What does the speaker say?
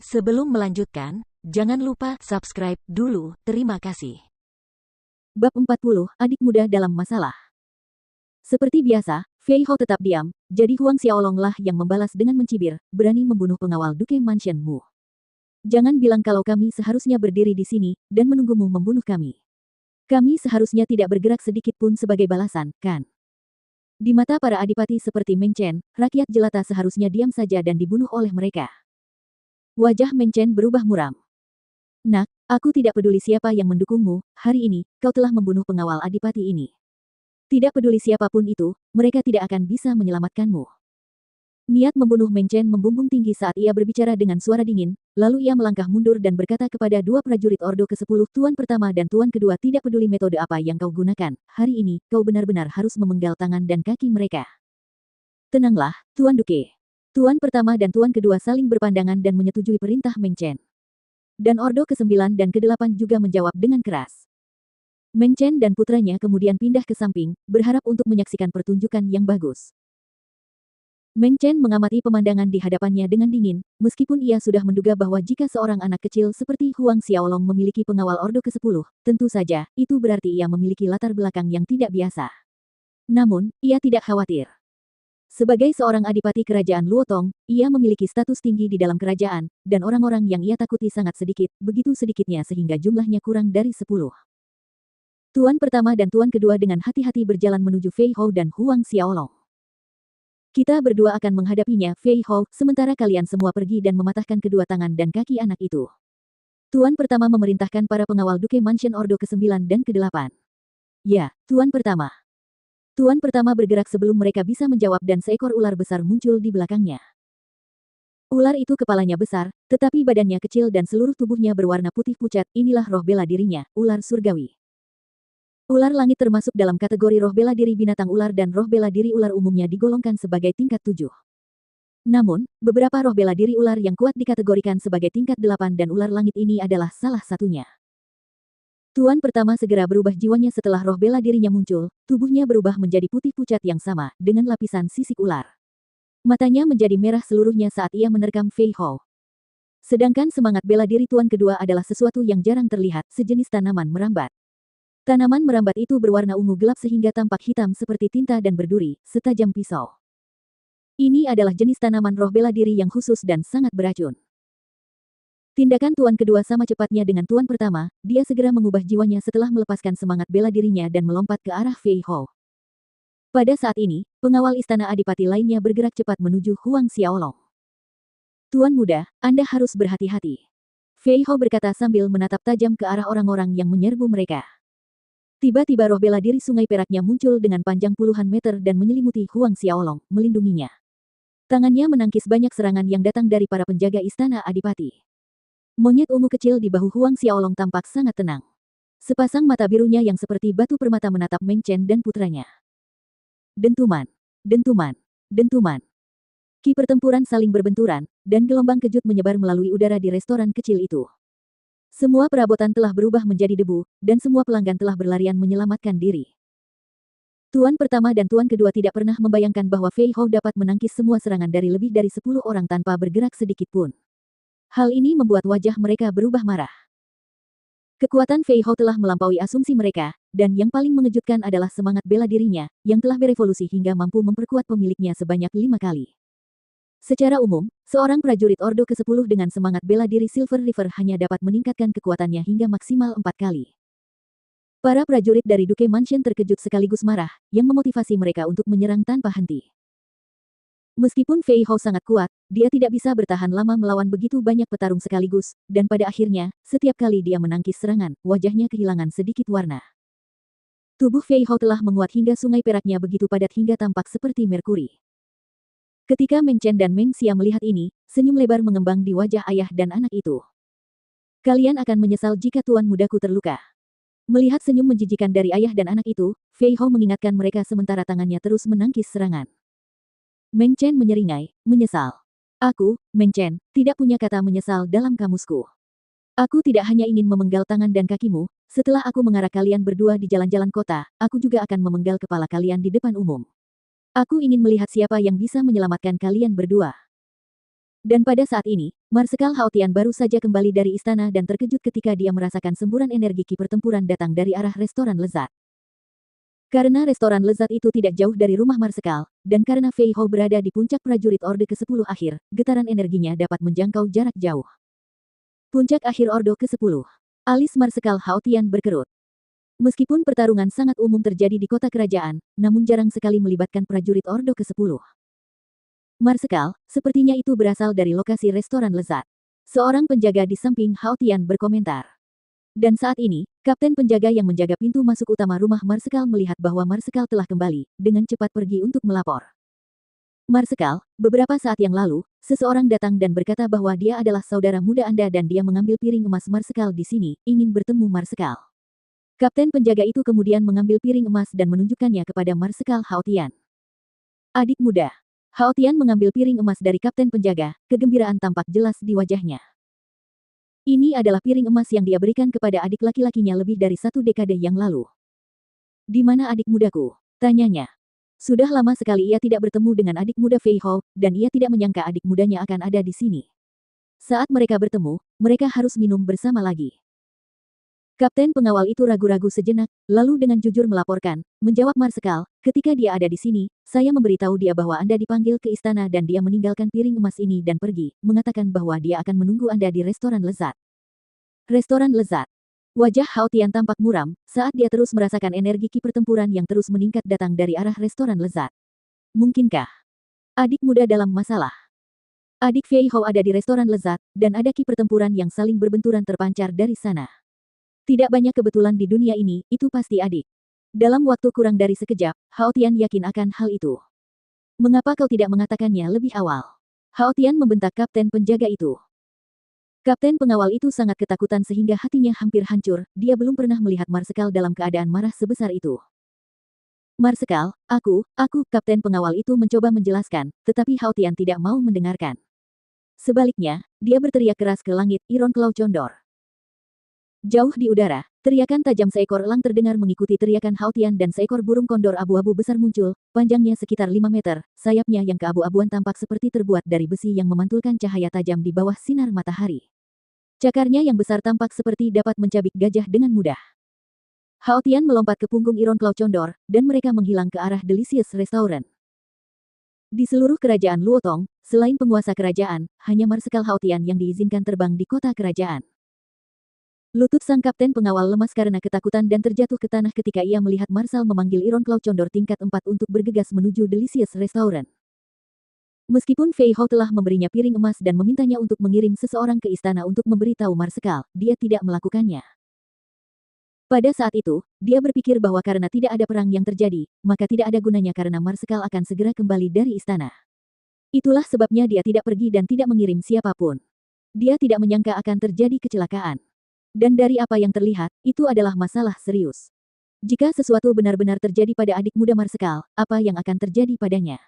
Sebelum melanjutkan, jangan lupa subscribe dulu, terima kasih. Bab 40, Adik Muda Dalam Masalah. Seperti biasa, Fei Hao tetap diam, jadi Huang Xiaolong lah yang membalas dengan mencibir, berani membunuh pengawal Duke Mansion Mu. Jangan bilang kalau kami seharusnya berdiri di sini, dan menunggumu membunuh kami. Kami seharusnya tidak bergerak sedikit pun sebagai balasan, kan? Di mata para adipati seperti Meng Chen, rakyat jelata seharusnya diam saja dan dibunuh oleh mereka. Wajah Meng Chen berubah muram. Nak, aku tidak peduli siapa yang mendukungmu, hari ini, kau telah membunuh pengawal adipati ini. Tidak peduli siapapun itu, mereka tidak akan bisa menyelamatkanmu. Niat membunuh Meng Chen membumbung tinggi saat ia berbicara dengan suara dingin, lalu ia melangkah mundur dan berkata kepada dua prajurit Ordo ke-10, Tuan pertama dan Tuan kedua, tidak peduli metode apa yang kau gunakan, hari ini, kau benar-benar harus memenggal tangan dan kaki mereka. Tenanglah, Tuan Duke. Tuan pertama dan Tuan kedua saling berpandangan dan menyetujui perintah Meng Chen. Dan Ordo ke-9 dan ke-8 juga menjawab dengan keras. Meng Chen dan putranya kemudian pindah ke samping, berharap untuk menyaksikan pertunjukan yang bagus. Meng Chen mengamati pemandangan di hadapannya dengan dingin, meskipun ia sudah menduga bahwa jika seorang anak kecil seperti Huang Xiaolong memiliki pengawal Ordo ke-10, tentu saja, itu berarti ia memiliki latar belakang yang tidak biasa. Namun, ia tidak khawatir. Sebagai seorang adipati kerajaan Luotong, ia memiliki status tinggi di dalam kerajaan, dan orang-orang yang ia takuti sangat sedikit, begitu sedikitnya sehingga jumlahnya kurang dari 10. Tuan pertama dan Tuan kedua dengan hati-hati berjalan menuju Fei Hao dan Huang Xiaolong. Kita berdua akan menghadapinya, Fei Hao, sementara kalian semua pergi dan mematahkan kedua tangan dan kaki anak itu. Tuan pertama memerintahkan para pengawal Duke Mansion Ordo ke-9 dan ke-8. Ya, Tuan pertama. Tuan pertama bergerak sebelum mereka bisa menjawab dan seekor ular besar muncul di belakangnya. Ular itu kepalanya besar, tetapi badannya kecil dan seluruh tubuhnya berwarna putih pucat, inilah roh bela dirinya, ular surgawi. Ular langit termasuk dalam kategori roh bela diri binatang ular dan roh bela diri ular umumnya digolongkan sebagai tingkat 7. Namun, beberapa roh bela diri ular yang kuat dikategorikan sebagai tingkat 8 dan ular langit ini adalah salah satunya. Tuan pertama segera berubah jiwanya setelah roh bela dirinya muncul, tubuhnya berubah menjadi putih pucat yang sama, dengan lapisan sisik ular. Matanya menjadi merah seluruhnya saat ia menerkam Fei Hao. Sedangkan semangat bela diri Tuan kedua adalah sesuatu yang jarang terlihat, sejenis tanaman merambat. Tanaman merambat itu berwarna ungu gelap sehingga tampak hitam seperti tinta dan berduri, setajam pisau. Ini adalah jenis tanaman roh bela diri yang khusus dan sangat beracun. Tindakan Tuan kedua sama cepatnya dengan Tuan pertama, dia segera mengubah jiwanya setelah melepaskan semangat bela dirinya dan melompat ke arah Fei Hao. Pada saat ini, pengawal istana adipati lainnya bergerak cepat menuju Huang Xiaolong. Tuan muda, Anda harus berhati-hati. Fei Hao berkata sambil menatap tajam ke arah orang-orang yang menyerbu mereka. Tiba-tiba roh bela diri sungai peraknya muncul dengan panjang puluhan meter dan menyelimuti Huang Xiaolong, melindunginya. Tangannya menangkis banyak serangan yang datang dari para penjaga istana adipati. Monyet ungu kecil di bahu Huang Xiaolong tampak sangat tenang. Sepasang mata birunya yang seperti batu permata menatap Meng Chen dan putranya. Dentuman, dentuman, dentuman. Ki pertempuran saling berbenturan, dan gelombang kejut menyebar melalui udara di restoran kecil itu. Semua perabotan telah berubah menjadi debu, dan semua pelanggan telah berlarian menyelamatkan diri. Tuan pertama dan Tuan kedua tidak pernah membayangkan bahwa Fei Hao dapat menangkis semua serangan dari lebih dari 10 orang tanpa bergerak sedikit pun. Hal ini membuat wajah mereka berubah marah. Kekuatan Fei Hao telah melampaui asumsi mereka, dan yang paling mengejutkan adalah semangat bela dirinya, yang telah berevolusi hingga mampu memperkuat pemiliknya sebanyak 5 kali. Secara umum, seorang prajurit Ordo ke-10 dengan semangat bela diri Silver River hanya dapat meningkatkan kekuatannya hingga maksimal 4 kali. Para prajurit dari Duke Mansion terkejut sekaligus marah, yang memotivasi mereka untuk menyerang tanpa henti. Meskipun Fei Hao sangat kuat, dia tidak bisa bertahan lama melawan begitu banyak petarung sekaligus, dan pada akhirnya, setiap kali dia menangkis serangan, wajahnya kehilangan sedikit warna. Tubuh Fei Hao telah menguat hingga sungai peraknya begitu padat hingga tampak seperti merkuri. Ketika Meng Chen dan Meng Xia melihat ini, senyum lebar mengembang di wajah ayah dan anak itu. Kalian akan menyesal jika tuan mudaku terluka. Melihat senyum menjijikan dari ayah dan anak itu, Fei Hao mengingatkan mereka sementara tangannya terus menangkis serangan. Meng Chen menyeringai, menyesal. Aku, Meng Chen, tidak punya kata menyesal dalam kamusku. Aku tidak hanya ingin memenggal tangan dan kakimu, setelah aku mengarah kalian berdua di jalan-jalan kota, aku juga akan memenggal kepala kalian di depan umum. Aku ingin melihat siapa yang bisa menyelamatkan kalian berdua. Dan pada saat ini, Marsekal Haotian baru saja kembali dari istana dan terkejut ketika dia merasakan semburan energi ki pertempuran datang dari arah restoran lezat. Karena restoran lezat itu tidak jauh dari rumah Marsekal, dan karena Fei Hou berada di puncak prajurit Orde ke-10 akhir, getaran energinya dapat menjangkau jarak jauh. Puncak akhir Ordo ke-10. Alis Marsekal Haotian berkerut. Meskipun pertarungan sangat umum terjadi di kota kerajaan, namun jarang sekali melibatkan prajurit Ordo ke-10. Marsekal, sepertinya itu berasal dari lokasi restoran lezat. Seorang penjaga di samping Haotian berkomentar. Dan saat ini, kapten penjaga yang menjaga pintu masuk utama rumah Marsekal melihat bahwa Marsekal telah kembali, dengan cepat pergi untuk melapor. Marsekal, beberapa saat yang lalu, seseorang datang dan berkata bahwa dia adalah saudara muda Anda dan dia mengambil piring emas Marsekal di sini, ingin bertemu Marsekal. Kapten penjaga itu kemudian mengambil piring emas dan menunjukkannya kepada Marsekal Haotian. Adik muda. Haotian mengambil piring emas dari kapten penjaga, kegembiraan tampak jelas di wajahnya. Ini adalah piring emas yang dia berikan kepada adik laki-lakinya lebih dari 1 dekade yang lalu. Di mana adik mudaku? Tanyanya. Sudah lama sekali ia tidak bertemu dengan adik muda Fei Hou, dan ia tidak menyangka adik mudanya akan ada di sini. Saat mereka bertemu, mereka harus minum bersama lagi. Kapten pengawal itu ragu-ragu sejenak, lalu dengan jujur melaporkan, menjawab Marsekal, ketika dia ada di sini, saya memberitahu dia bahwa Anda dipanggil ke istana dan dia meninggalkan piring emas ini dan pergi, mengatakan bahwa dia akan menunggu Anda di restoran lezat. Restoran lezat. Wajah Haotian tampak muram, saat dia terus merasakan energi ki pertempuran yang terus meningkat datang dari arah restoran lezat. Mungkinkah adik muda dalam masalah? Adik Fei Hou ada di restoran lezat, dan ada ki pertempuran yang saling berbenturan terpancar dari sana. Tidak banyak kebetulan di dunia ini, itu pasti adik. Dalam waktu kurang dari sekejap, Haotian yakin akan hal itu. Mengapa kau tidak mengatakannya lebih awal? Haotian membentak kapten penjaga itu. Kapten pengawal itu sangat ketakutan sehingga hatinya hampir hancur, dia belum pernah melihat Marsekal dalam keadaan marah sebesar itu. Marsekal, kapten pengawal itu mencoba menjelaskan, tetapi Haotian tidak mau mendengarkan. Sebaliknya, dia berteriak keras ke langit, Iron Claw condor. Jauh di udara, teriakan tajam seekor elang terdengar mengikuti teriakan Haotian dan seekor burung kondor abu-abu besar muncul, panjangnya sekitar 5 meter, sayapnya yang keabu-abuan tampak seperti terbuat dari besi yang memantulkan cahaya tajam di bawah sinar matahari. Cakarnya yang besar tampak seperti dapat mencabik gajah dengan mudah. Haotian melompat ke punggung Iron Claw condor, dan mereka menghilang ke arah Delicious Restaurant. Di seluruh kerajaan Luotong, selain penguasa kerajaan, hanya Marsekal Haotian yang diizinkan terbang di kota kerajaan. Lutut sang kapten pengawal lemas karena ketakutan dan terjatuh ke tanah ketika ia melihat Marshal memanggil Iron Claw condor tingkat 4 untuk bergegas menuju Delicious Restaurant. Meskipun Fei Hou telah memberinya piring emas dan memintanya untuk mengirim seseorang ke istana untuk memberitahu Marsekal, dia tidak melakukannya. Pada saat itu, dia berpikir bahwa karena tidak ada perang yang terjadi, maka tidak ada gunanya karena Marsekal akan segera kembali dari istana. Itulah sebabnya dia tidak pergi dan tidak mengirim siapapun. Dia tidak menyangka akan terjadi kecelakaan. Dan dari apa yang terlihat, itu adalah masalah serius. Jika sesuatu benar-benar terjadi pada adik muda Marsekal, apa yang akan terjadi padanya?